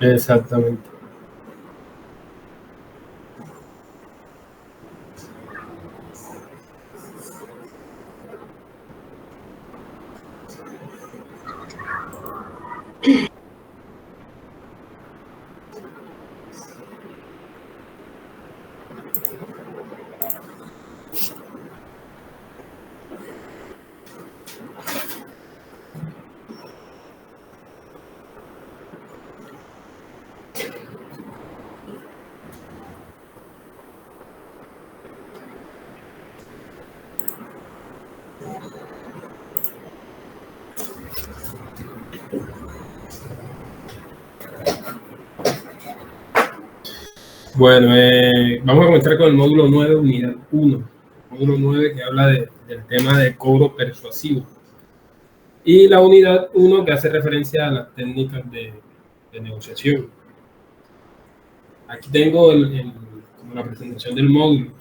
Exactamente. Bueno, vamos a comenzar con el módulo 9, unidad 1. Módulo 9 que habla del tema de cobro persuasivo. Y la unidad 1 que hace referencia a las técnicas de negociación. Aquí tengo como la presentación del módulo.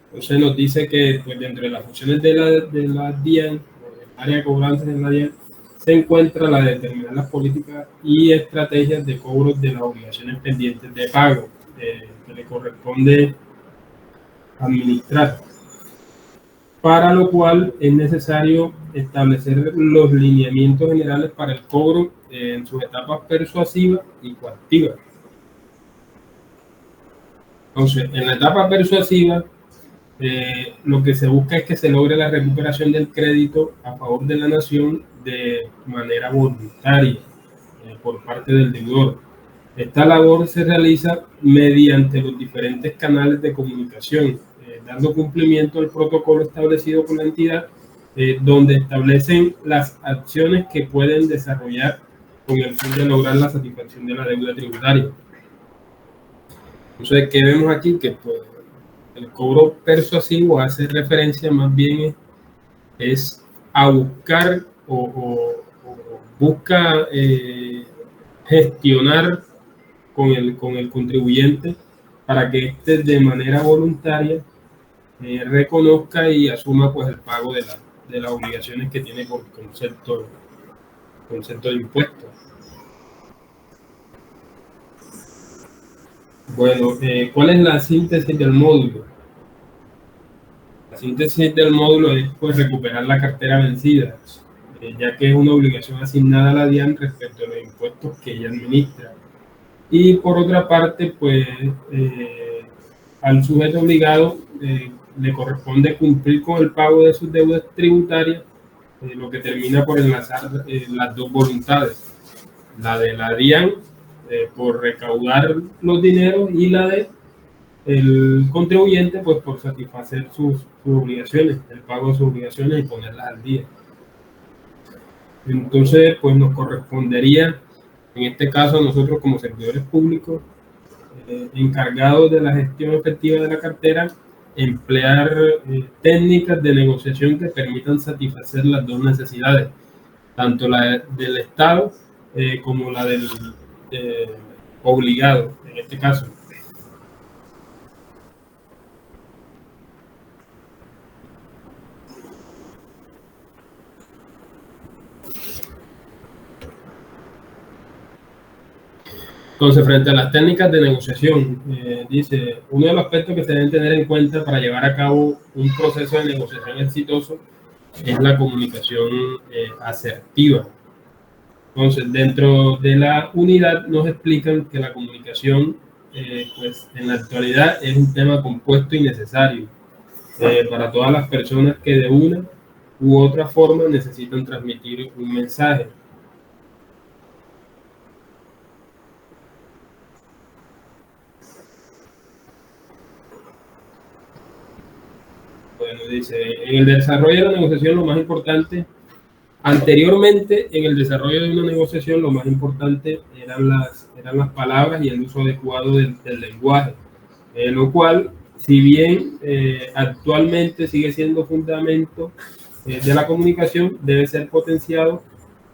Entonces nos dice que pues, dentro de las funciones de la DIAN, o del área de cobranzas en la DIAN, se encuentra la de determinar las políticas y estrategias de cobro de las obligaciones pendientes de pago que le corresponde administrar, para lo cual es necesario establecer los lineamientos generales para el cobro en sus etapas persuasivas y coactivas. Entonces, en la etapa persuasiva, lo que se busca es que se logre la recuperación del crédito a favor de la nación de manera voluntaria por parte del deudor. Esta labor se realiza mediante los diferentes canales de comunicación, dando cumplimiento al protocolo establecido por la entidad, donde establecen las acciones que pueden desarrollar con el fin de lograr la satisfacción de la deuda tributaria. Entonces, ¿qué vemos aquí? Que pues, el cobro persuasivo hace referencia más bien es a buscar o busca gestionar con el contribuyente para que éste de manera voluntaria reconozca y asuma pues el pago de las obligaciones que tiene por concepto de impuestos. Bueno, ¿cuál es la síntesis del módulo? La síntesis del módulo es pues recuperar la cartera vencida, ya que es una obligación asignada a la DIAN respecto a los impuestos que ella administra. Y por otra parte, pues al sujeto obligado le corresponde cumplir con el pago de sus deudas tributarias, lo que termina por enlazar las dos voluntades, la de la DIAN por recaudar los dineros y la de el contribuyente pues por satisfacer sus obligaciones, el pago de sus obligaciones y ponerlas al día. Entonces, pues nos correspondería, en este caso, a nosotros como servidores públicos, encargados de la gestión efectiva de la cartera, emplear técnicas de negociación que permitan satisfacer las dos necesidades, tanto la del Estado como la del obligado, en este caso. Entonces, frente a las técnicas de negociación, dice, uno de los aspectos que se deben tener en cuenta para llevar a cabo un proceso de negociación exitoso es la comunicación asertiva. Entonces, dentro de la unidad nos explican que la comunicación, pues en la actualidad es un tema compuesto y necesario para todas las personas que de una u otra forma necesitan transmitir un mensaje. Bueno, dice, en el desarrollo de la negociación lo más importante, anteriormente en el desarrollo de una negociación lo más importante eran las palabras y el uso adecuado del lenguaje, lo cual, si bien actualmente sigue siendo fundamento de la comunicación, debe ser potenciado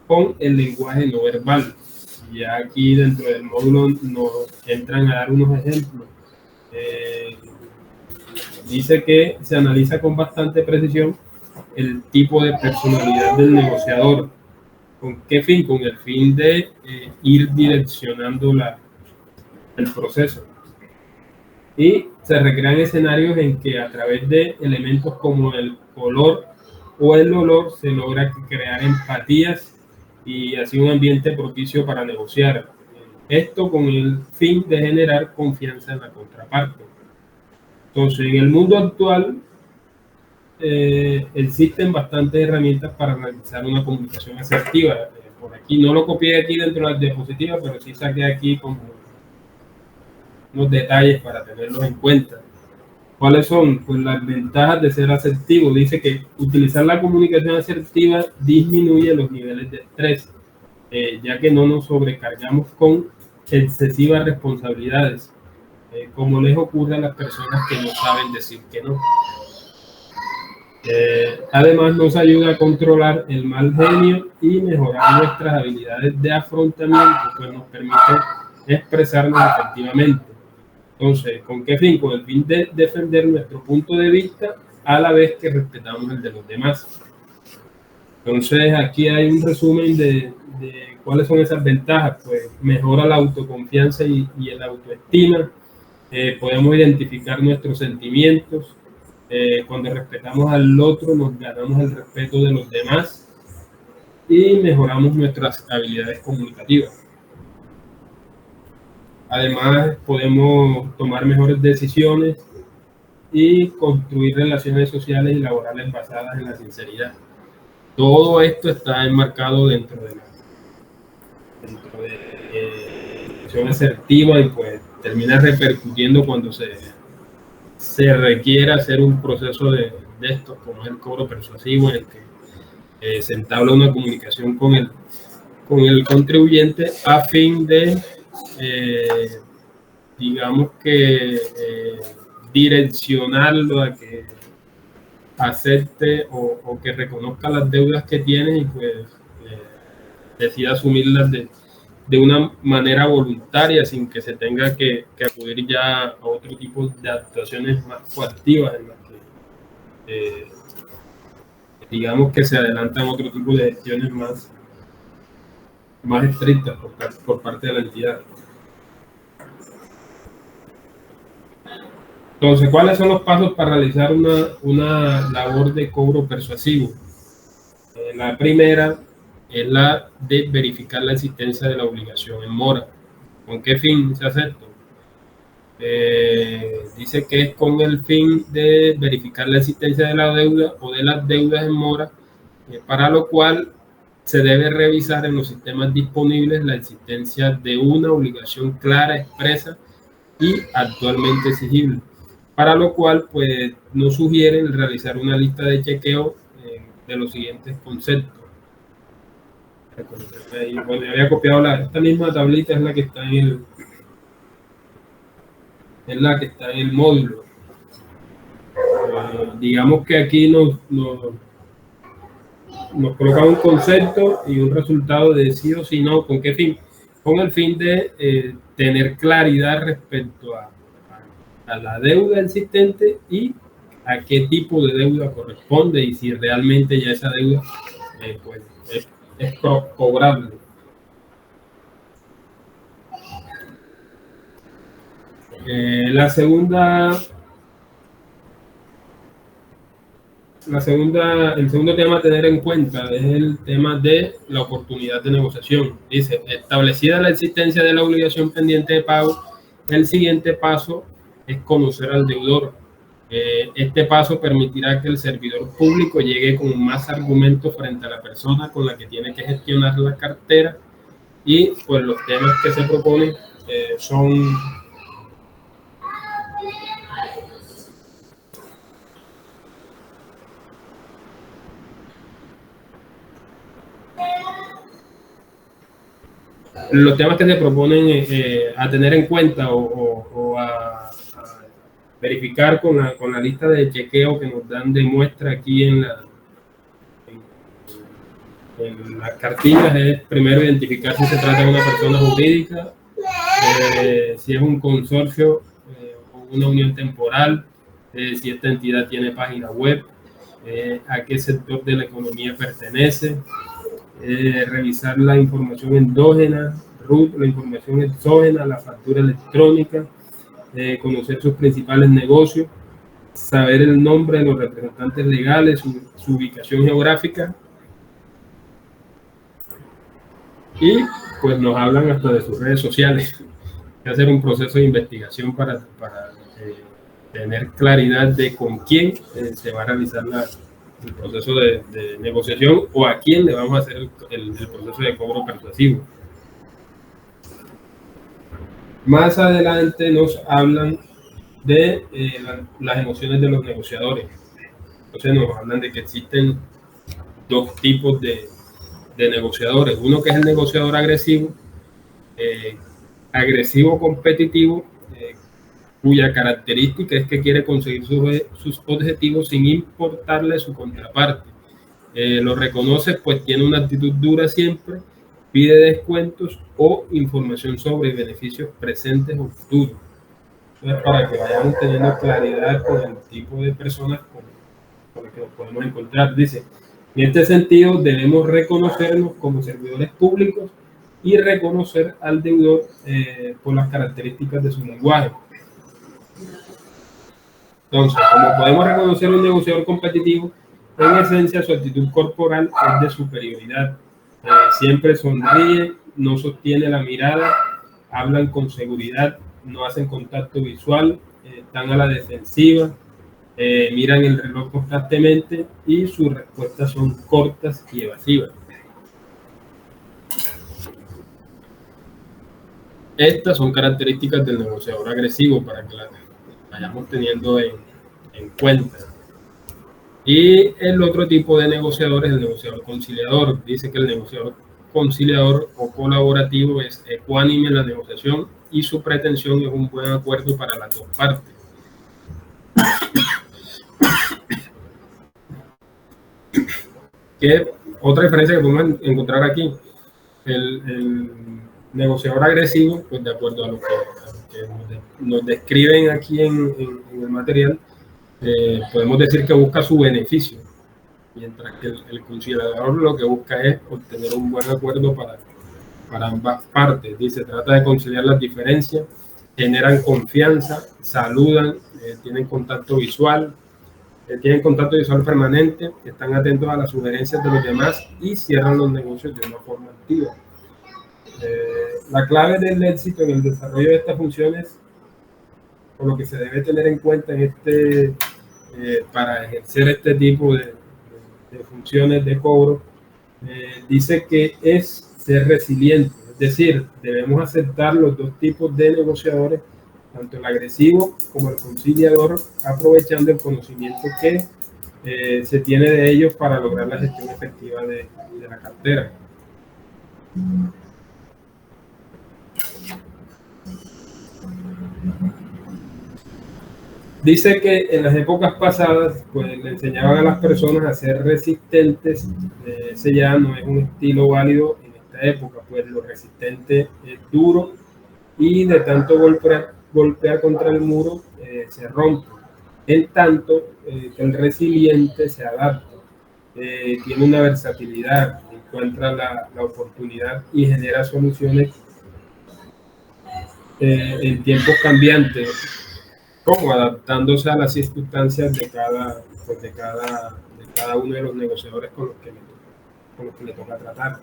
con el lenguaje no verbal. Ya aquí dentro del módulo nos entran a dar unos ejemplos. Dice que se analiza con bastante precisión el tipo de personalidad del negociador, ¿Con qué fin? Con el fin de ir direccionando el proceso. Y se recrean escenarios en que a través de elementos como el color o el olor se logra crear empatías y así un ambiente propicio para negociar. Esto con el fin de generar confianza en la contraparte. Entonces, en el mundo actual existen bastantes herramientas para realizar una comunicación asertiva. Por aquí no lo copié aquí dentro de las diapositivas, pero sí saqué aquí como unos detalles para tenerlos en cuenta. ¿Cuáles son? Pues las ventajas de ser asertivo. Dice que utilizar la comunicación asertiva disminuye los niveles de estrés, ya que no nos sobrecargamos con excesivas responsabilidades, como les ocurre a las personas que no saben decir que no. Además, nos ayuda a controlar el mal genio y mejorar nuestras habilidades de afrontamiento, pues nos permite expresarnos efectivamente. Entonces, ¿con qué fin? Con el fin de defender nuestro punto de vista a la vez que respetamos el de los demás. Entonces, aquí hay un resumen de cuáles son esas ventajas. Pues mejora la autoconfianza y el autoestima. Podemos identificar nuestros sentimientos. Cuando respetamos al otro, nos ganamos el respeto de los demás y mejoramos nuestras habilidades comunicativas. Además, podemos tomar mejores decisiones y construir relaciones sociales y laborales basadas en la sinceridad. Todo esto está enmarcado dentro de la comunicación asertiva y pues termina repercutiendo cuando se requiere hacer un proceso de estos, como es el cobro persuasivo, en el que se entabla una comunicación con el contribuyente a fin de, digamos que, direccionarlo a que acepte o que reconozca las deudas que tiene y pues decida asumirlas de una manera voluntaria sin que se tenga que acudir ya a otro tipo de actuaciones más coactivas en las que digamos que se adelantan otro tipo de gestiones más estrictas por parte de la entidad. Entonces, ¿cuáles son los pasos para realizar una labor de cobro persuasivo? La primera es la de verificar la existencia de la obligación en mora. ¿Con qué fin se hace esto? Dice que es con el fin de verificar la existencia de la deuda o de las deudas en mora, para lo cual se debe revisar en los sistemas disponibles la existencia de una obligación clara, expresa y actualmente exigible, para lo cual pues nos sugieren realizar una lista de chequeo de los siguientes conceptos. Bueno, yo había copiado esta misma tablita, es la que está en el módulo. Digamos que aquí nos coloca un concepto y un resultado de sí o sí no. ¿Con qué fin? Con el fin de tener claridad respecto a la deuda existente y a qué tipo de deuda corresponde y si realmente ya esa deuda pues es cobrable. El segundo tema a tener en cuenta es el tema de la oportunidad de negociación. Dice, establecida la existencia de la obligación pendiente de pago, el siguiente paso es conocer al deudor. Este paso permitirá que el servidor público llegue con más argumentos frente a la persona con la que tiene que gestionar la cartera y pues los temas que se proponen son los temas que se proponen a tener en cuenta o a verificar con la lista de chequeo que nos dan de muestra aquí en las cartillas es primero identificar si se trata de una persona jurídica, si es un consorcio o una unión temporal, si esta entidad tiene página web, a qué sector de la economía pertenece, revisar la información endógena, RUT, la información exógena, la factura electrónica, conocer sus principales negocios, saber el nombre de los representantes legales, su ubicación geográfica, y pues nos hablan hasta de sus redes sociales. Hay que hacer un proceso de investigación para tener claridad de con quién se va a realizar el proceso de negociación o a quién le vamos a hacer el proceso de cobro persuasivo. Más adelante nos hablan de las emociones de los negociadores. Entonces nos hablan de que existen dos tipos de negociadores. Uno que es el negociador agresivo, agresivo competitivo, cuya característica es que quiere conseguir sus objetivos sin importarle su contraparte. Lo reconoce, pues tiene una actitud dura siempre, pide descuentos o información sobre beneficios presentes o futuros. Entonces, para que vayamos teniendo claridad con el tipo de personas con las que nos podemos encontrar, dice: en este sentido, debemos reconocernos como servidores públicos y reconocer al deudor por las características de su lenguaje. Entonces, como podemos reconocer un negociador competitivo, en esencia su actitud corporal es de superioridad. Siempre sonríe, no sostiene la mirada, hablan con seguridad, no hacen contacto visual, están a la defensiva, miran el reloj constantemente y sus respuestas son cortas y evasivas. Estas son características del negociador agresivo para que las vayamos teniendo en cuenta. Y el otro tipo de negociador es el negociador conciliador. Dice que el negociador conciliador o colaborativo es ecuánime en la negociación y su pretensión es un buen acuerdo para las dos partes. ¿Qué otra diferencia que podemos encontrar aquí? El negociador agresivo, pues de acuerdo a lo que nos describen aquí en el material, podemos decir que busca su beneficio, mientras que el conciliador lo que busca es obtener un buen acuerdo para ambas partes. Dice, trata de conciliar las diferencias, generan confianza, saludan, tienen contacto visual permanente, están atentos a las sugerencias de los demás y cierran los negocios de una forma activa. La clave del éxito en el desarrollo de estas funciones, por lo que se debe tener en cuenta en para ejercer este tipo de funciones de cobro, dice que es ser resiliente, es decir, debemos aceptar los dos tipos de negociadores, tanto el agresivo como el conciliador, aprovechando el conocimiento que se tiene de ellos para lograr la gestión efectiva de la cartera. Dice que en las épocas pasadas pues le enseñaban a las personas a ser resistentes. Ese ya no es un estilo válido en esta época, pues lo resistente es duro y de tanto golpear contra el muro se rompe. En tanto que el resiliente se adapta, tiene una versatilidad, encuentra la oportunidad y genera soluciones en tiempos cambiantes, como adaptándose a las circunstancias de cada uno de los negociadores con los que le toca tratar.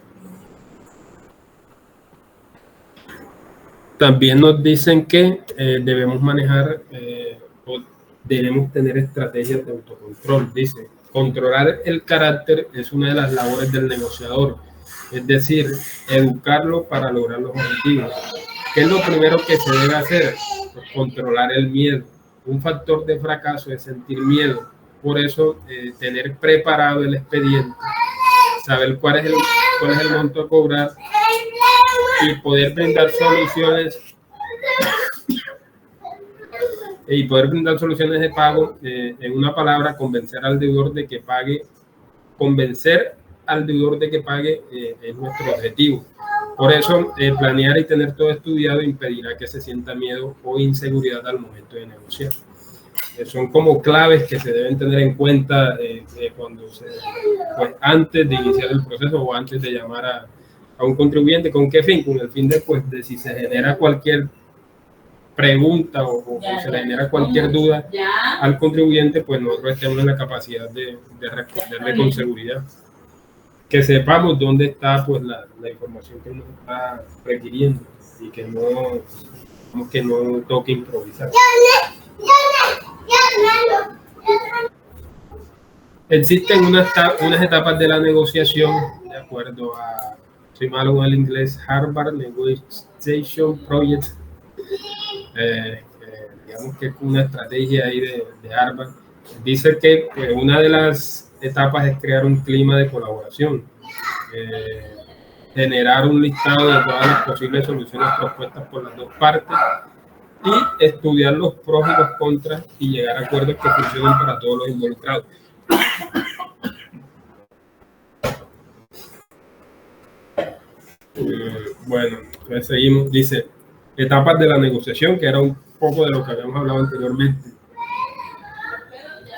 También nos dicen que debemos manejar o debemos tener estrategias de autocontrol. Dice, controlar el carácter es una de las labores del negociador, es decir, educarlo para lograr los objetivos. ¿Qué es lo primero que se debe hacer? Pues controlar el miedo. Un factor de fracaso es sentir miedo. Por eso, tener preparado el expediente, saber cuál es el monto a cobrar y poder brindar soluciones de pago. En una palabra, convencer al deudor de que pague. Convencer al deudor de que pague es nuestro objetivo. Por eso, planear y tener todo estudiado impedirá que se sienta miedo o inseguridad al momento de negociar. son como claves que se deben tener en cuenta cuando pues antes de iniciar el proceso o antes de llamar a un contribuyente. ¿Con qué fin? Con el fin de, pues, de si se genera cualquier pregunta o se le genera cualquier duda al contribuyente, pues nosotros estemos en la capacidad de responderle con seguridad. Que sepamos dónde está, pues, la información que nos está requiriendo y que no toque improvisar. Existen unas etapas de la negociación, de acuerdo a, soy malo con el inglés, Harvard Negotiation Project, digamos que es una estrategia ahí de Harvard. Dice que pues, una de las etapas es crear un clima de colaboración, generar un listado de todas las posibles soluciones propuestas por las dos partes y estudiar los pros y los contras y llegar a acuerdos que funcionen para todos los involucrados. Bueno, entonces seguimos. Dice, etapas de la negociación, que era un poco de lo que habíamos hablado anteriormente.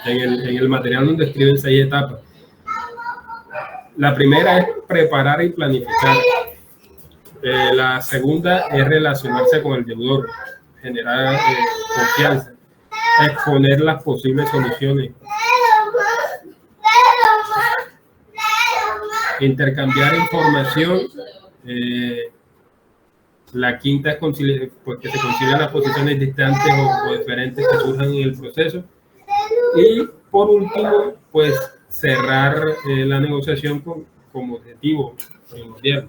En el material nos describen 6 etapas. La primera es preparar y planificar. La segunda es relacionarse con el deudor, generar confianza, exponer las posibles soluciones, intercambiar información. La quinta es pues, que se concilien las posiciones distantes o diferentes que surjan en el proceso. Y por último, pues cerrar la negociación como objetivo primordial.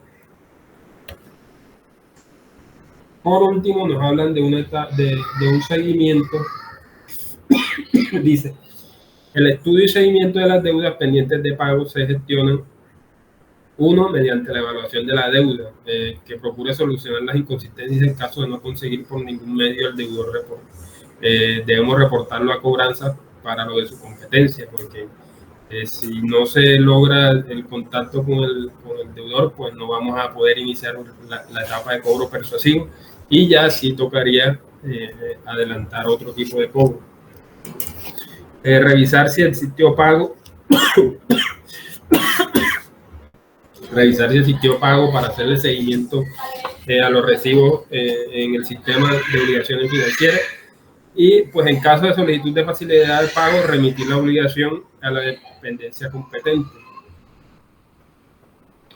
Por último, nos hablan de un seguimiento. Dice, el estudio y seguimiento de las deudas pendientes de pago se gestionan, uno, mediante la evaluación de la deuda, que procure solucionar las inconsistencias en caso de no conseguir por ningún medio el deudor reporte. Debemos reportarlo a cobranza para lo de su competencia, porque si no se logra el contacto con el deudor, pues no vamos a poder iniciar la etapa de cobro persuasivo y ya sí tocaría adelantar otro tipo de cobro. Revisar si existió pago. Revisar si existió pago para hacerle seguimiento a los recibos en el sistema de obligaciones financieras. Y pues en caso de solicitud de facilidad de pago, remitir la obligación a la dependencia competente.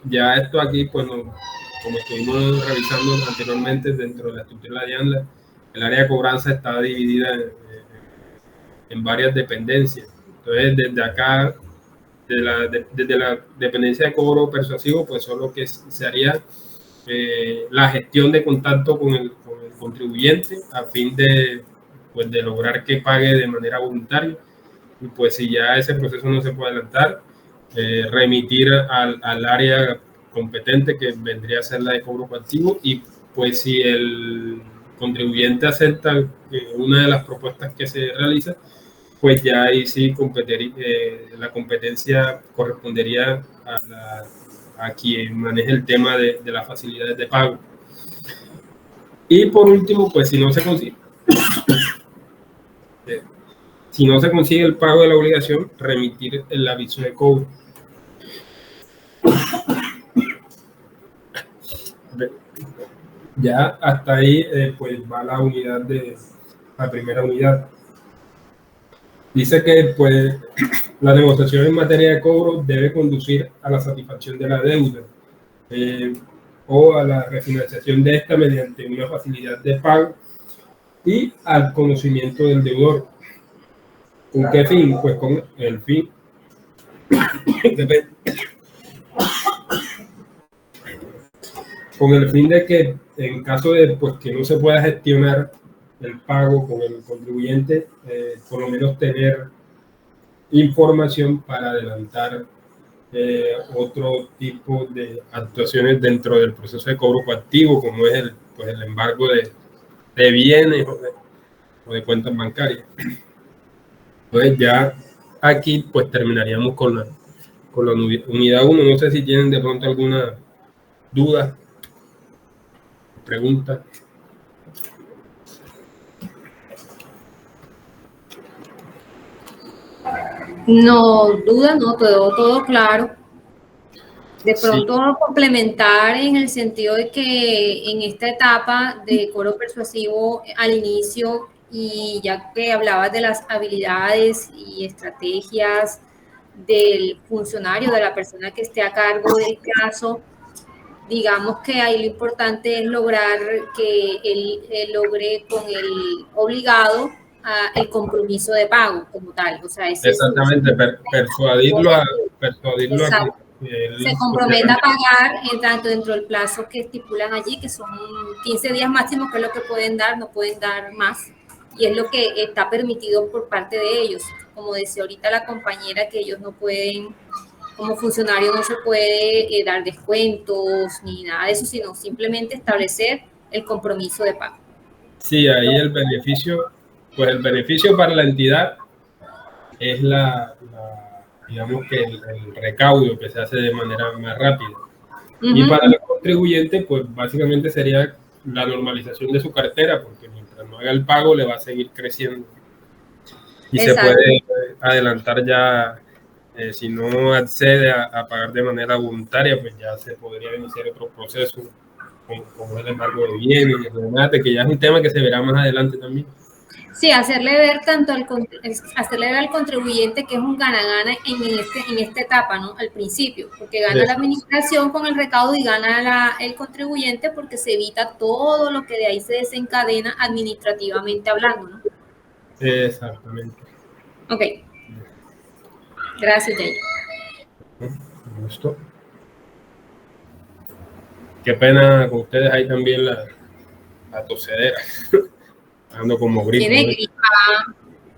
Ya esto aquí, pues como estuvimos revisando anteriormente dentro de la estructura de ANLA, el área de cobranza está dividida en varias dependencias. Entonces, desde acá, desde la dependencia de cobro persuasivo, pues solo que se haría la gestión de contacto con el contribuyente a fin de lograr que pague de manera voluntaria. Y pues si ya ese proceso no se puede adelantar, remitir al área competente, que vendría a ser la de cobro coactivo, y pues si el contribuyente acepta una de las propuestas que se realiza, pues ya ahí sí la competencia correspondería a quien maneje el tema de las facilidades de pago. Y por último, pues si no se consigue el pago de la obligación, remitir el aviso de cobro. Ya hasta ahí pues va la primera unidad. Dice que pues la negociación en materia de cobro debe conducir a la satisfacción de la deuda o a la refinanciación de esta mediante una facilidad de pago y al conocimiento del deudor. ¿Con qué fin? Pues con el fin de que en caso de pues, que no se pueda gestionar el pago con el contribuyente, por lo menos tener información para adelantar otro tipo de actuaciones dentro del proceso de cobro coactivo, como es el embargo de bienes o de cuentas bancarias. Entonces ya aquí pues terminaríamos con la unidad 1. No sé si tienen de pronto alguna duda, pregunta. No, duda, no, todo claro. De Sí, pronto complementar en el sentido de que en esta etapa de coro persuasivo al inicio, y ya que hablabas de las habilidades y estrategias del funcionario, de la persona que esté a cargo del caso, digamos que ahí lo importante es lograr que él logre con el obligado el compromiso de pago como tal. O sea, ese es su exactamente, persuadirlo a que exacto, se él comprometa a pagar tanto dentro del plazo que estipulan allí, que son 15 días máximo, que es lo que pueden dar, no pueden dar más, y es lo que está permitido por parte de ellos. Como decía ahorita la compañera, que ellos no pueden, como funcionario no se puede dar descuentos ni nada de eso, sino simplemente establecer el compromiso de pago. sí, ahí el beneficio, pues el beneficio para la entidad es digamos que el recaudo que se hace de manera más rápida. Y para el contribuyente, pues básicamente sería la normalización de su cartera, porque mientras no haga el pago le va a seguir creciendo. Y se Exacto. puede adelantar ya, si no accede a pagar de manera voluntaria, pues ya se podría iniciar otro proceso, como el embargo de bienes, que ya es un tema que se verá más adelante también. Sí, hacerle ver hacerle ver al contribuyente que es un gana-gana en esta etapa, ¿no? Al principio, porque gana la administración con el recaudo y gana el contribuyente porque se evita todo lo que de ahí se desencadena administrativamente hablando, ¿no? Exactamente. Ok, gracias, Jay. Me gustó. Qué pena con ustedes ahí también la tosedera. Ando como gripo, Tiene ¿no? gripa.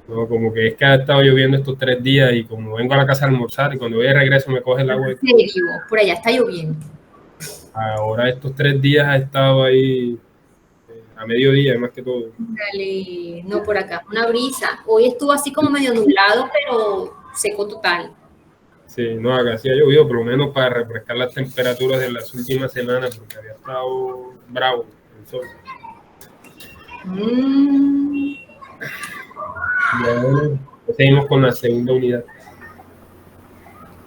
No, como que es que ha estado lloviendo estos 3 días y como vengo a la casa a almorzar y cuando voy de regreso me coge el agua. En serio, por allá está lloviendo. Ahora estos 3 días ha estado ahí a mediodía, más que todo. Dale, no por acá, una brisa. Hoy estuvo así como medio nublado, pero seco total. Sí, no, acá sí ha llovido, por lo menos para refrescar las temperaturas de las últimas semanas, porque había estado bravo el sol. Mm. Bueno, seguimos con la segunda unidad.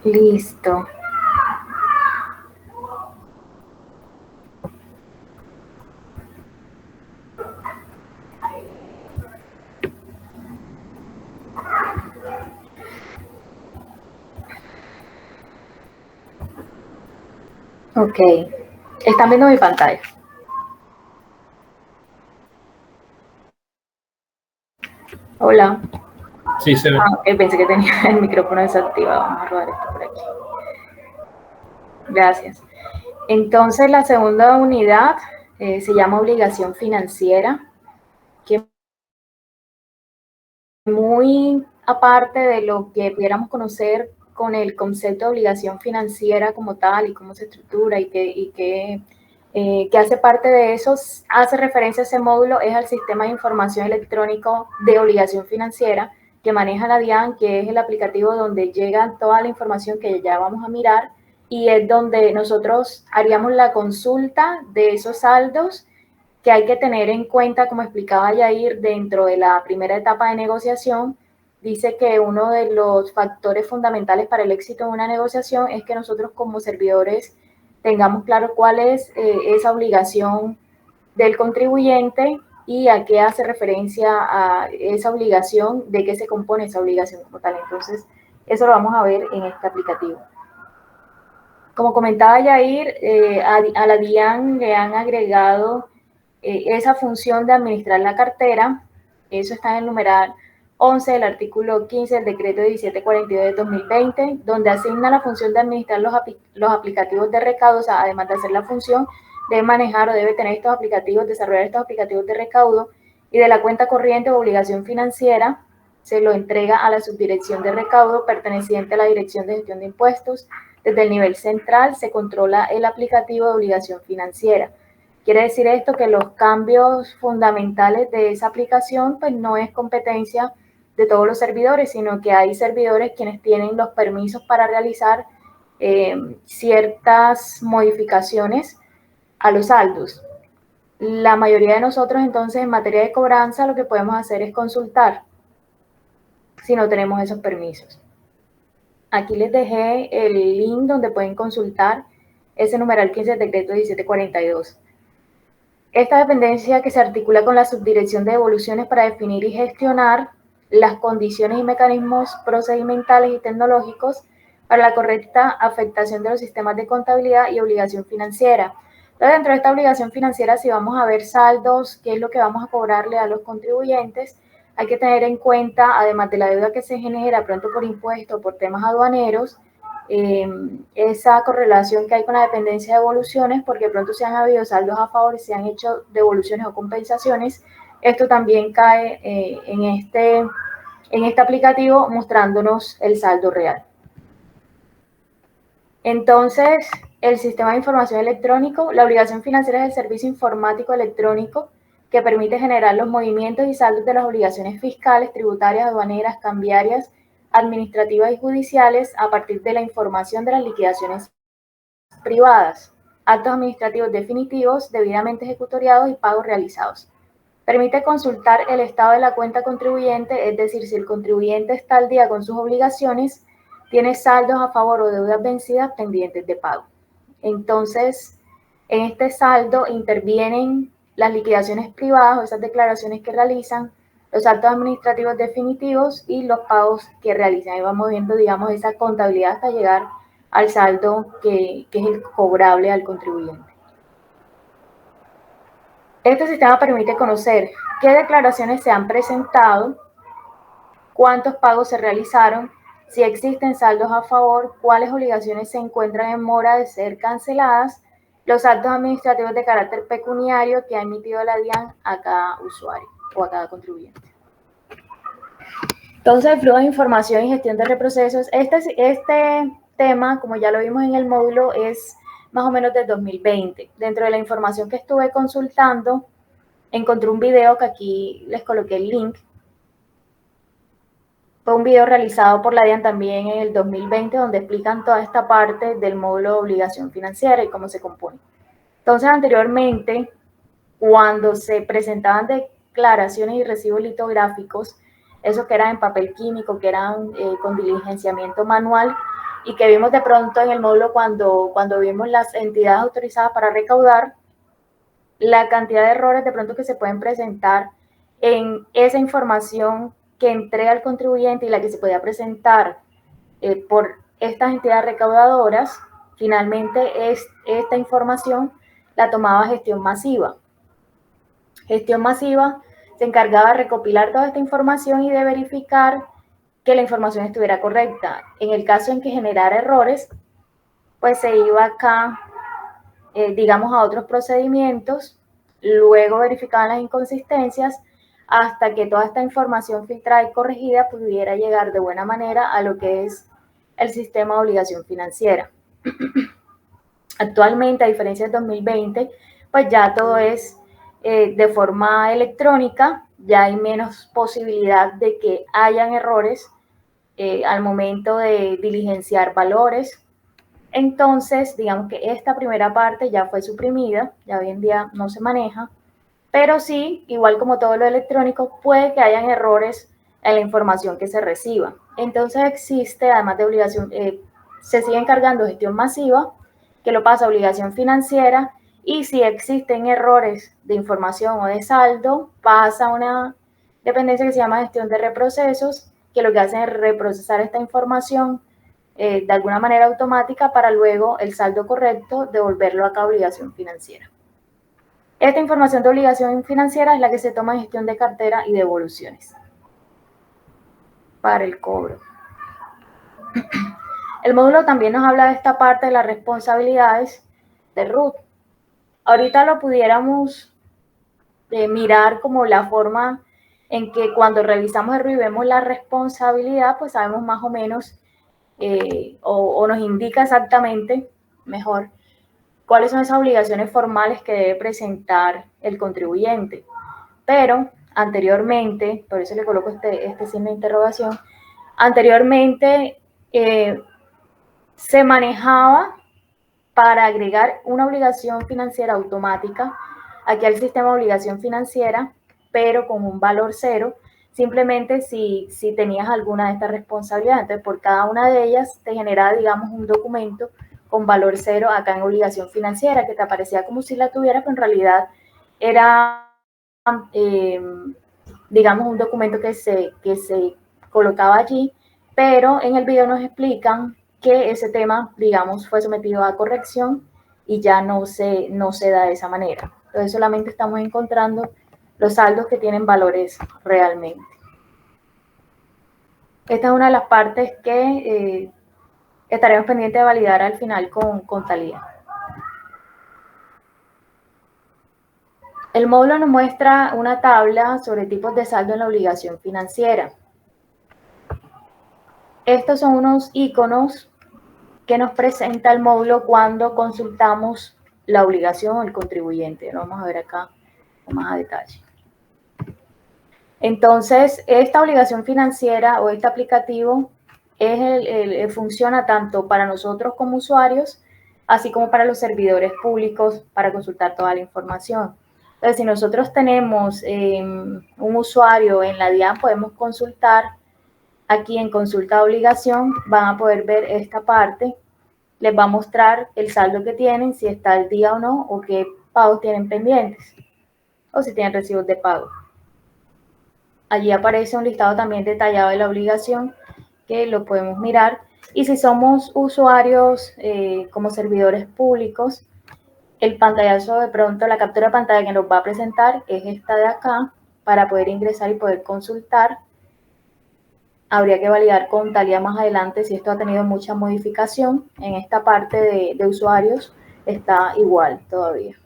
Listo. Ok. ¿Están viendo mi pantalla? Hola. Sí, se ve. Pensé que tenía el micrófono desactivado. Vamos a robar esto por aquí. Gracias. Entonces, la segunda unidad se llama obligación financiera, que muy aparte de lo que pudiéramos conocer con el concepto de obligación financiera como tal y cómo se estructura y que hace parte de eso, hace referencia a ese módulo, es al sistema de información electrónico de obligación financiera que maneja la DIAN, que es el aplicativo donde llega toda la información que ya vamos a mirar y es donde nosotros haríamos la consulta de esos saldos que hay que tener en cuenta, como explicaba Yair, dentro de la primera etapa de negociación. Dice que uno de los factores fundamentales para el éxito de una negociación es que nosotros como servidores tengamos claro cuál es esa obligación del contribuyente y a qué hace referencia a esa obligación, de qué se compone esa obligación como tal. Entonces, eso lo vamos a ver en este aplicativo. Como comentaba Yair, a la DIAN le han agregado esa función de administrar la cartera. Eso está en el numeral 11 del artículo 15 del decreto 1742 de 2020, donde asigna la función de administrar los aplicativos de recaudo, o sea, además de hacer la función, debe manejar o debe tener estos aplicativos, desarrollar estos aplicativos de recaudo, y de la cuenta corriente o obligación financiera se lo entrega a la subdirección de recaudo perteneciente a la Dirección de Gestión de Impuestos. Desde el nivel central se controla el aplicativo de obligación financiera. Quiere decir esto que los cambios fundamentales de esa aplicación pues no es competencia de todos los servidores, sino que hay servidores quienes tienen los permisos para realizar ciertas modificaciones a los saldos. La mayoría de nosotros entonces en materia de cobranza lo que podemos hacer es consultar si no tenemos esos permisos. Aquí les dejé el link donde pueden consultar ese numeral 15 del decreto 1742. Esta dependencia que se articula con la Subdirección de Devoluciones para definir y gestionar las condiciones y mecanismos procedimentales y tecnológicos para la correcta afectación de los sistemas de contabilidad y obligación financiera. Entonces, dentro de esta obligación financiera, si vamos a ver saldos, qué es lo que vamos a cobrarle a los contribuyentes, hay que tener en cuenta, además de la deuda que se genera pronto por impuestos o por temas aduaneros, esa correlación que hay con la dependencia de devoluciones, porque pronto se han habido saldos a favor y se han hecho devoluciones o compensaciones. Esto también cae en este aplicativo mostrándonos el saldo real. Entonces, el sistema de información electrónico, la obligación financiera es el servicio informático electrónico que permite generar los movimientos y saldos de las obligaciones fiscales, tributarias, aduaneras, cambiarias, administrativas y judiciales a partir de la información de las liquidaciones privadas, actos administrativos definitivos, debidamente ejecutoriados y pagos realizados. Permite consultar el estado de la cuenta contribuyente, es decir, si el contribuyente está al día con sus obligaciones, tiene saldos a favor o deudas vencidas pendientes de pago. Entonces, en este saldo intervienen las liquidaciones privadas o esas declaraciones que realizan, los actos administrativos definitivos y los pagos que realizan. Ahí vamos viendo, digamos, esa contabilidad hasta llegar al saldo que es el cobrable al contribuyente. Este sistema permite conocer qué declaraciones se han presentado, cuántos pagos se realizaron, si existen saldos a favor, cuáles obligaciones se encuentran en mora de ser canceladas, los actos administrativos de carácter pecuniario que ha emitido la DIAN a cada usuario o a cada contribuyente. Entonces, el flujo de información y gestión de reprocesos. Este tema, como ya lo vimos en el módulo, es más o menos del 2020. Dentro de la información que estuve consultando, encontré un video que aquí les coloqué el link. Fue un video realizado por la DIAN también en el 2020, donde explican toda esta parte del módulo de obligación financiera y cómo se compone. Entonces, anteriormente, cuando se presentaban declaraciones y recibos litográficos, esos que eran en papel químico, que eran con diligenciamiento manual, y que vimos de pronto en el módulo cuando vimos las entidades autorizadas para recaudar, la cantidad de errores de pronto que se pueden presentar en esa información que entrega el contribuyente y la que se podía presentar por estas entidades recaudadoras, finalmente esta información la tomaba gestión masiva. Gestión masiva se encargaba de recopilar toda esta información y de verificar que la información estuviera correcta. En el caso en que generara errores, pues se iba acá, digamos, a otros procedimientos, luego verificaban las inconsistencias hasta que toda esta información filtrada y corregida pudiera llegar de buena manera a lo que es el sistema de obligación financiera. Actualmente, a diferencia del 2020, pues ya todo es de forma electrónica, ya hay menos posibilidad de que hayan errores al momento de diligenciar valores. Entonces, digamos que esta primera parte ya fue suprimida, ya hoy en día no se maneja, pero sí, igual como todo lo electrónico, puede que hayan errores en la información que se reciba. Entonces existe, además de obligación, se sigue encargando de gestión masiva, que lo pasa a obligación financiera, y si existen errores de información o de saldo, pasa a una dependencia que se llama gestión de reprocesos, que lo que hacen es reprocesar esta información de alguna manera automática para luego el saldo correcto devolverlo a cada obligación financiera. Esta información de obligación financiera es la que se toma en gestión de cartera y devoluciones para el cobro. El módulo también nos habla de esta parte de las responsabilidades de RUT. Ahorita lo pudiéramos mirar como la forma en que cuando revisamos el RUT y vemos la responsabilidad, pues sabemos más o menos o nos indica exactamente mejor cuáles son esas obligaciones formales que debe presentar el contribuyente. Pero anteriormente, por eso le coloco este signo de interrogación, anteriormente se manejaba para agregar una obligación financiera automática aquí al sistema de obligación financiera, pero con un valor cero, simplemente si tenías alguna de estas responsabilidades. Entonces, por cada una de ellas te generaba, digamos, un documento con valor cero acá en obligación financiera, que te aparecía como si la tuvieras, pero en realidad era, digamos, un documento que se colocaba allí, pero en el video nos explican que ese tema, digamos, fue sometido a corrección y ya no se da de esa manera. Entonces solamente estamos encontrando los saldos que tienen valores realmente. Esta es una de las partes que estaremos pendientes de validar al final con Thalía. El módulo nos muestra una tabla sobre tipos de saldo en la obligación financiera. Estos son unos iconos que nos presenta el módulo cuando consultamos la obligación o el contribuyente. Lo vamos a ver acá con más a detalle. Entonces, esta obligación financiera o este aplicativo funciona tanto para nosotros como usuarios, así como para los servidores públicos para consultar toda la información. Entonces, si nosotros tenemos un usuario en la DIAN, podemos consultar aquí en consulta de obligación, van a poder ver esta parte, les va a mostrar el saldo que tienen, si está al día o no, o qué pagos tienen pendientes, o si tienen recibos de pago. Allí aparece un listado también detallado de la obligación, que lo podemos mirar. Y si somos usuarios como servidores públicos, el pantallazo de pronto, la captura de pantalla que nos va a presentar es esta de acá, para poder ingresar y poder consultar. Habría que validar con Thalía más adelante si esto ha tenido mucha modificación. En esta parte de usuarios está igual todavía.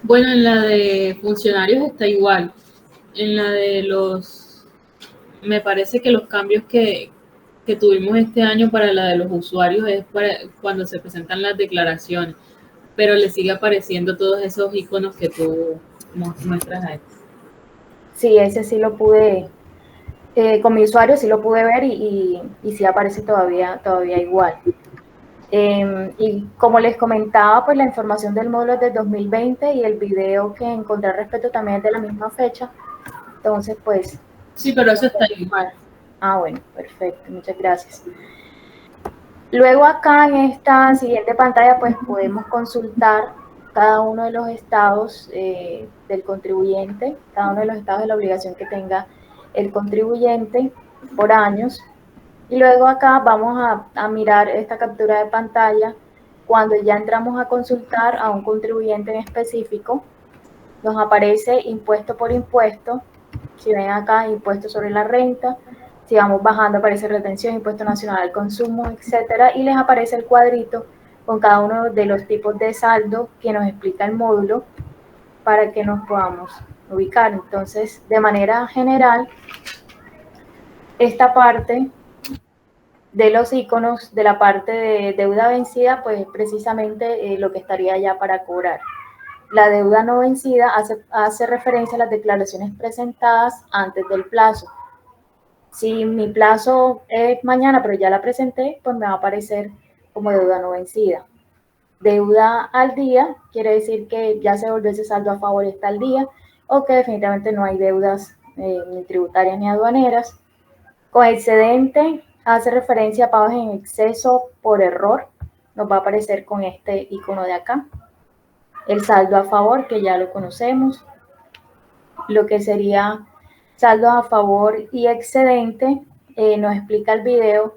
Bueno, en la de funcionarios está igual. En la de me parece que los cambios que tuvimos este año para la de los usuarios es para cuando se presentan las declaraciones, pero le sigue apareciendo todos esos iconos que tú muestras ahí. Sí, ese sí lo pude, con mi usuario sí lo pude ver y sí aparece todavía igual. Y como les comentaba, pues la información del módulo es del 2020 y el video que encontré al respecto también es de la misma fecha. Entonces, pues... Sí, pero eso está igual. Ah, bueno, perfecto, muchas gracias. Luego acá en esta siguiente pantalla, pues podemos consultar cada uno de los estados del contribuyente, cada uno de los estados de la obligación que tenga el contribuyente por años. Y luego acá vamos a mirar esta captura de pantalla cuando ya entramos a consultar a un contribuyente en específico. Nos aparece impuesto por impuesto. Si ven acá, impuesto sobre la renta. Si vamos bajando, aparece retención, impuesto nacional al consumo, etcétera. Y les aparece el cuadrito con cada uno de los tipos de saldo que nos explica el módulo para que nos podamos ubicar. Entonces, de manera general, esta parte de los iconos de la parte de deuda vencida, pues precisamente lo que estaría ya para cobrar. La deuda no vencida hace referencia a las declaraciones presentadas antes del plazo. Si mi plazo es mañana, pero ya la presenté, pues me va a aparecer como deuda no vencida. Deuda al día quiere decir que ya se volvió ese saldo a favor, está al día, o que definitivamente no hay deudas ni tributarias ni aduaneras. Con excedente hace referencia a pagos en exceso por error. Nos va a aparecer con este icono de acá. El saldo a favor, que ya lo conocemos. Lo que sería saldo a favor y excedente, nos explica el video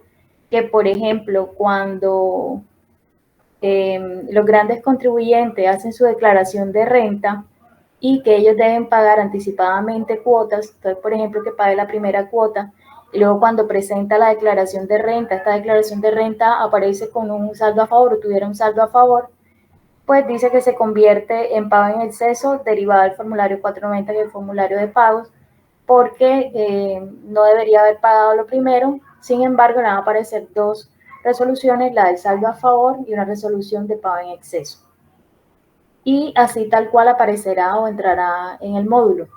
que, por ejemplo, cuando los grandes contribuyentes hacen su declaración de renta y que ellos deben pagar anticipadamente cuotas, entonces, por ejemplo, que pague la primera cuota, y luego cuando presenta la declaración de renta, esta declaración de renta aparece con un saldo a favor o tuviera un saldo a favor, pues dice que se convierte en pago en exceso derivado del formulario 490, que es el formulario de pagos, porque no debería haber pagado lo primero. Sin embargo, le van a aparecer dos resoluciones, la del saldo a favor y una resolución de pago en exceso. Y así tal cual aparecerá o entrará en el módulo.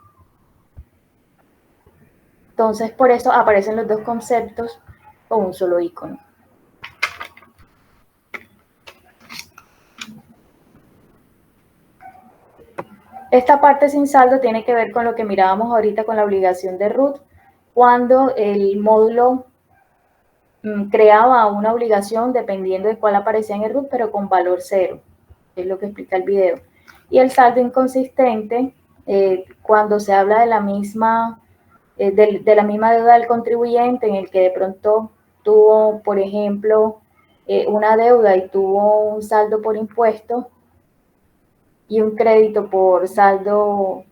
Entonces, por eso aparecen los dos conceptos con un solo icono. Esta parte sin saldo tiene que ver con lo que mirábamos ahorita con la obligación de RUT, cuando el módulo creaba una obligación dependiendo de cuál aparecía en el RUT, pero con valor cero, es lo que explica el video. Y el saldo inconsistente, cuando se habla de la misma deuda del contribuyente, en el que de pronto tuvo, por ejemplo, una deuda y tuvo un saldo por impuesto y un crédito por saldo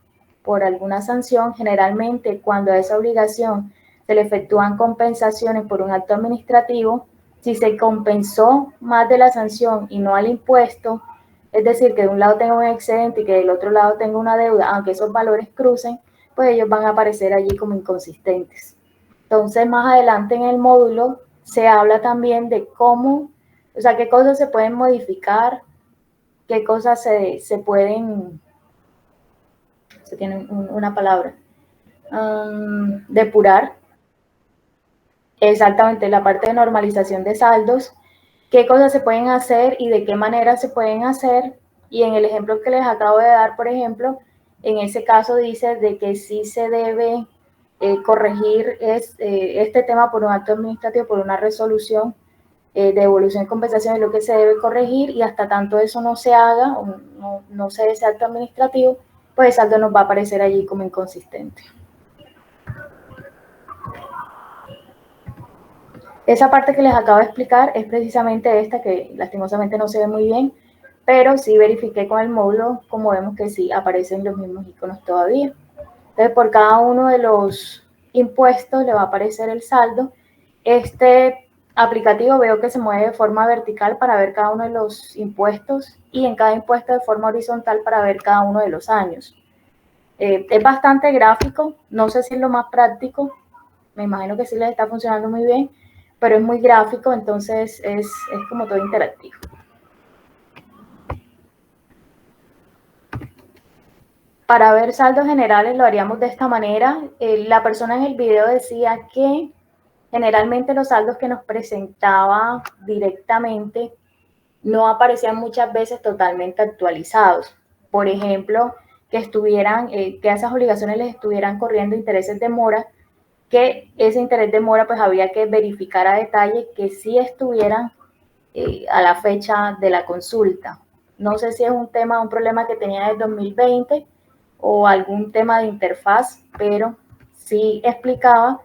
por alguna sanción. Generalmente, cuando a esa obligación se le efectúan compensaciones por un acto administrativo, si se compensó más de la sanción y no al impuesto, es decir, que de un lado tenga un excedente y que del otro lado tenga una deuda, aunque esos valores crucen, pues ellos van a aparecer allí como inconsistentes. Entonces, más adelante en el módulo se habla también de cómo, o sea, qué cosas se pueden modificar, qué cosas se pueden, se tiene una palabra, depurar. Exactamente, la parte de normalización de saldos, qué cosas se pueden hacer y de qué manera se pueden hacer. Y en el ejemplo que les acabo de dar, por ejemplo, en ese caso dice de que sí se debe corregir este tema por un acto administrativo, por una resolución de devolución y compensación, es lo que se debe corregir, y hasta tanto eso no se haga, o no se dé ese acto administrativo, pues el saldo nos va a aparecer allí como inconsistente. Esa parte que les acabo de explicar es precisamente esta, que lastimosamente no se ve muy bien, pero sí verifiqué con el módulo, como vemos que sí aparecen los mismos iconos todavía. Entonces, por cada uno de los impuestos le va a aparecer el saldo. Este aplicativo veo que se mueve de forma vertical para ver cada uno de los impuestos, y en cada impuesto de forma horizontal para ver cada uno de los años. Es bastante gráfico, no sé si es lo más práctico, me imagino que sí les está funcionando muy bien, pero es muy gráfico, entonces es como todo interactivo. Para ver saldos generales lo haríamos de esta manera. La persona en el video decía que generalmente los saldos que nos presentaba directamente no aparecían muchas veces totalmente actualizados. Por ejemplo, que a esas obligaciones les estuvieran corriendo intereses de mora, que ese interés de mora pues había que verificar a detalle que sí estuvieran a la fecha de la consulta. No sé si es un problema que tenía desde 2020 o algún tema de interfaz, pero sí explicaba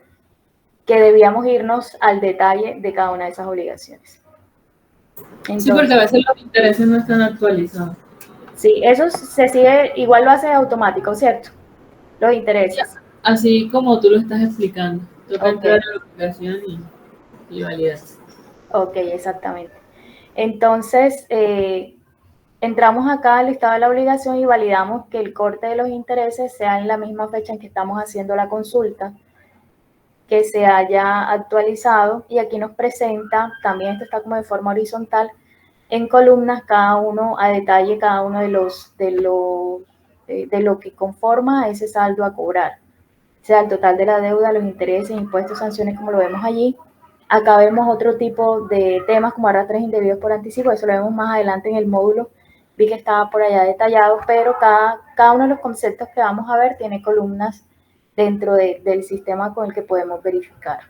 que debíamos irnos al detalle de cada una de esas obligaciones. Entonces, sí, porque a veces los intereses no están actualizados. Sí, eso se sigue, igual lo hace automático, ¿cierto? Los intereses. Así como tú lo estás explicando. Toca entrar a la aplicación y validar. Ok, exactamente. Entonces, entramos acá al listado de la obligación y validamos que el corte de los intereses sea en la misma fecha en que estamos haciendo la consulta, que se haya actualizado, y aquí nos presenta, también esto está como de forma horizontal, en columnas cada uno a detalle, cada uno de lo que conforma ese saldo a cobrar. O sea, el total de la deuda, los intereses, impuestos, sanciones, como lo vemos allí. Acá vemos otro tipo de temas como arrastres indebidos por anticipo, eso lo vemos más adelante en el módulo, vi que estaba por allá detallado, pero cada uno de los conceptos que vamos a ver tiene columnas dentro del sistema con el que podemos verificar.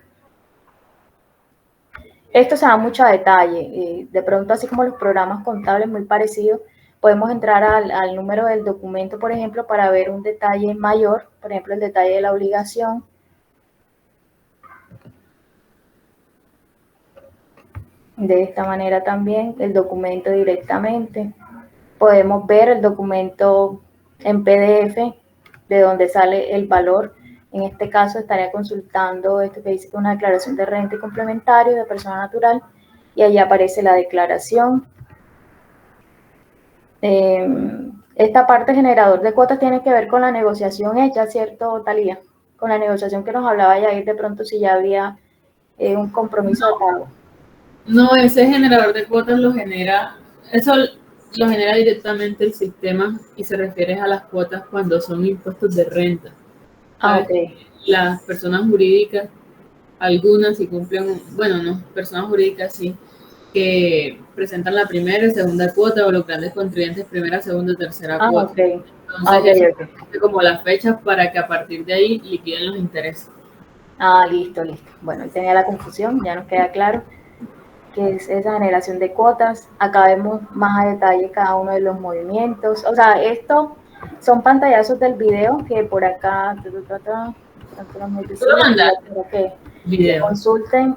Esto se da mucho a detalle, de pronto así como los programas contables muy parecidos, podemos entrar al número del documento, por ejemplo, para ver un detalle mayor, por ejemplo, el detalle de la obligación. De esta manera también, el documento directamente. Podemos ver el documento en PDF, de donde sale el valor. En este caso estaría consultando esto que dice que una declaración de renta y complementario de persona natural, y allí aparece la declaración. Esta parte generador de cuotas tiene que ver con la negociación hecha, ¿cierto, Talía? Con la negociación que nos hablaba Yair, de pronto si ya había un compromiso de pago. No, ese generador de cuotas eso lo genera directamente el sistema, y se refiere a las cuotas cuando son impuestos de renta. Okay. Las personas jurídicas, algunas si cumplen, bueno, no, personas jurídicas sí, que presentan la primera y segunda cuota, o los grandes contribuyentes primera, segunda, tercera cuota. Okay. Entonces, Ok. es como las fechas para que a partir de ahí liquiden los intereses. Listo. Bueno, ahí tenía la confusión, ya nos queda claro que es esa generación de cuotas. Acá vemos más a detalle cada uno de los movimientos. O sea, esto son pantallazos del video que por acá, tanto no es muy ¿Tú lo visible, pero mandaste? quiero que Video. consulten.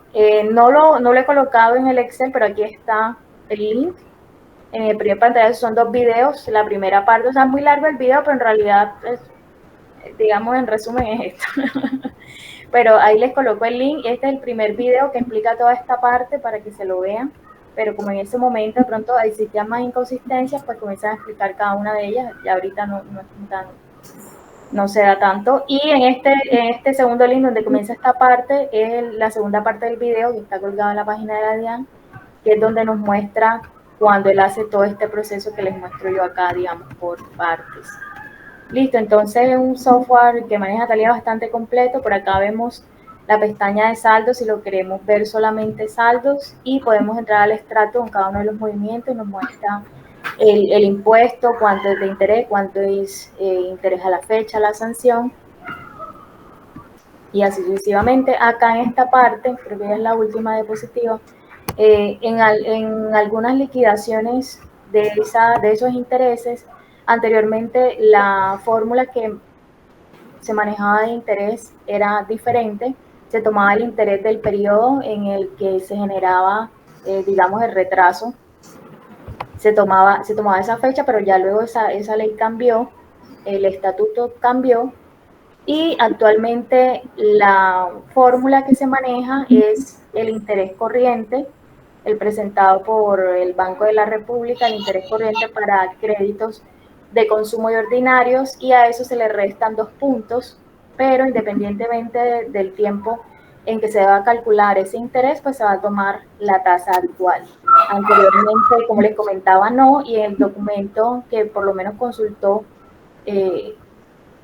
No lo he colocado en el Excel, pero aquí está el link. En el primer pantallazo son 2 videos. La primera parte, o sea, es muy largo el video, pero en realidad, digamos, en resumen es esto. Pero ahí les coloco el link. Este es el primer video que explica toda esta parte para que se lo vean. Pero como en ese momento de pronto existían más inconsistencias, pues comienzan a explicar cada una de ellas. Ya ahorita no se da tanto. Y en este segundo link donde comienza esta parte, es la segunda parte del video que está colgada en la página de la DIAN, que es donde nos muestra cuando él hace todo este proceso que les muestro yo acá, digamos, por partes. Listo, entonces es un software que maneja Thalia bastante completo. Por acá vemos la pestaña de saldos si lo queremos ver solamente saldos, y podemos entrar al extracto con cada uno de los movimientos y nos muestra el impuesto, cuánto es de interés, cuánto es interés a la fecha, la sanción, y así sucesivamente. Acá en esta parte, creo que es la última diapositiva, en algunas liquidaciones de esos intereses, anteriormente la fórmula que se manejaba de interés era diferente. Se tomaba el interés del periodo en el que se generaba, digamos, el retraso. Se tomaba esa fecha, pero ya luego esa ley cambió, el estatuto cambió, y actualmente la fórmula que se maneja es el interés corriente, el presentado por el Banco de la República, el interés corriente para créditos de consumo y ordinarios, y a eso se le restan 2 puntos, pero independientemente del tiempo en que se va a calcular ese interés, pues se va a tomar la tasa actual. Anteriormente, como les comentaba, no, y el documento que por lo menos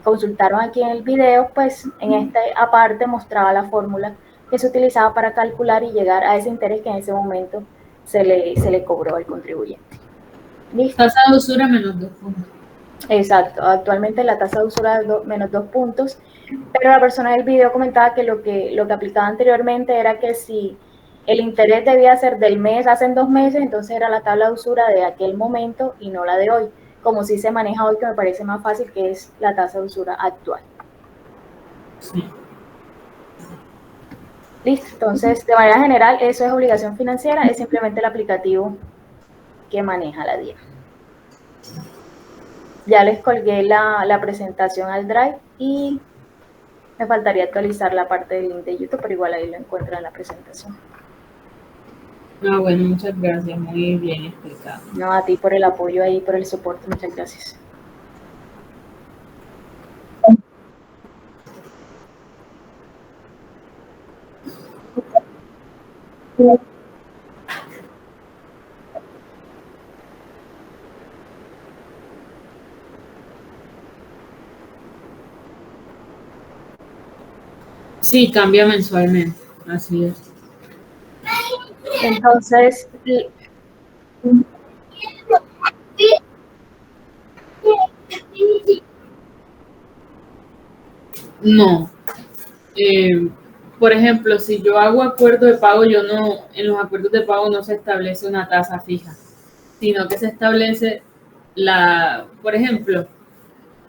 consultaron aquí en el video, pues en esta aparte mostraba la fórmula que se utilizaba para calcular y llegar a ese interés que en ese momento se le cobró al contribuyente. ¿Listo? Tasa de usura menos 2 puntos. Exacto, actualmente la tasa de usura es menos 2 puntos, pero la persona del video comentaba que lo que aplicaba anteriormente era que si el interés debía ser del mes, hace 2 meses, entonces era la tabla de usura de aquel momento y no la de hoy, como si se maneja hoy, que me parece más fácil, que es la tasa de usura actual. Sí. Listo, entonces de manera general eso es obligación financiera, es simplemente el aplicativo que maneja la DIAN. Ya les colgué la presentación al Drive y me faltaría actualizar la parte del link de YouTube, pero igual ahí lo encuentran en la presentación. Bueno, muchas gracias, muy bien explicado. No, a ti por el apoyo ahí, por el soporte, muchas gracias. Sí, cambia mensualmente, así es. Entonces, No. Por ejemplo, si yo hago acuerdo de pago, en los acuerdos de pago no se establece una tasa fija, sino que se establece por ejemplo,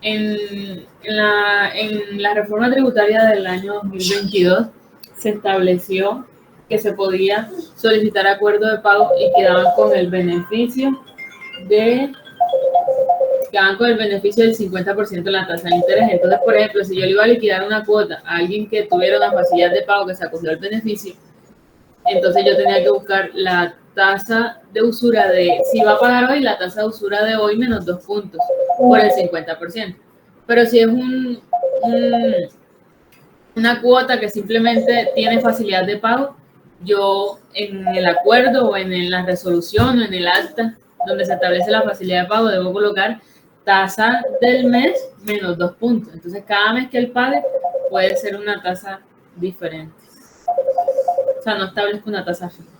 en la reforma tributaria del año 2022 se estableció que se podía solicitar acuerdo de pago y quedaban con el beneficio del 50% de la tasa de interés. Entonces, por ejemplo, si yo le iba a liquidar una cuota a alguien que tuviera una facilidad de pago que se acogió al beneficio, entonces yo tenía que buscar la tasa de usura si va a pagar hoy, la tasa de usura de hoy menos 2 puntos por el 50%. Pero si es una cuota que simplemente tiene facilidad de pago, yo en el acuerdo o en la resolución o en el acta donde se establece la facilidad de pago debo colocar tasa del mes menos 2 puntos. Entonces cada mes que él pague puede ser una tasa diferente. O sea, no establezco una tasa fija.